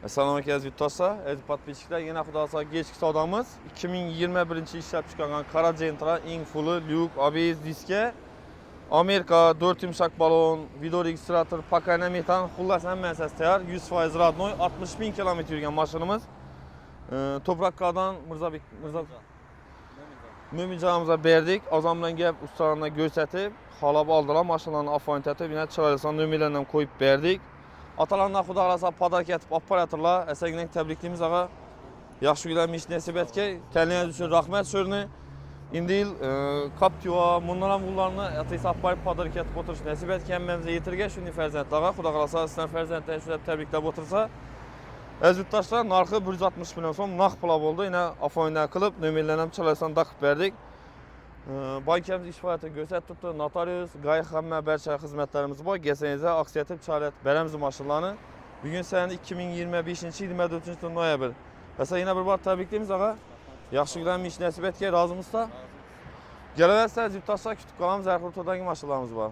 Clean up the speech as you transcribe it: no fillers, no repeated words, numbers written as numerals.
Assalomu alaykum yurtdoshlar, aziz podpisчиклар, yana xudo xohlasa kechki savdomiz 2021 ishlab chiqargan Qora Gentra eng fulli lyuk ABS diska, Amerika 4 yumshoq balon, video registrator, pakana metan, xullas hamma narsasi tayyor, 100% radnoy, 60.000 kilometr yurgan mashinamiz. Topraklardan Mo'minjonimizga berdik. Ozon bilan gap ustalarga ko'rsatib, xolab oldilar, mashinalarni afon etib, yana chiroyli nomerlarni ham qo'yib berdik. Atalardan xudo xolasa podarka etib operatorlar, asangdan tabriklaymiz ağa. Yaxshi kunlarni nasib etgan. Kelganingiz uchun rahmat so'rni. Endi yil Captiva, bundan ham ularni ataysa aparib podarka etib o'tirish nasib etgan hammamizga yetirgan shunday farzandlarga xudo xolasa sizlar farzandlarni shunday tabriklab o'tirsa, aziz yurtdoshlar, narxi 160 million so'm naqd pul bo'ldi. Yana afondan qilib, nomerlarni ham chiroyli taqib berdik. Bankamiz ish faoliyatini ko'rsatib turibdi. Notarius, g'ay hamma barcha xizmatlarimiz bor. Kelsangiz, aksiya etib chiroyli beramiz mashinalarni. Bugun sanada 2025-24 noyabr. Esa yana bir bor tabriklaymiz ağa. Yaxshi kunlarni ish nasib etgan, rozimizda. Kelaversa, yurtdoshlar kutib qolamiz, har xil turdagi mashinalarimiz bor.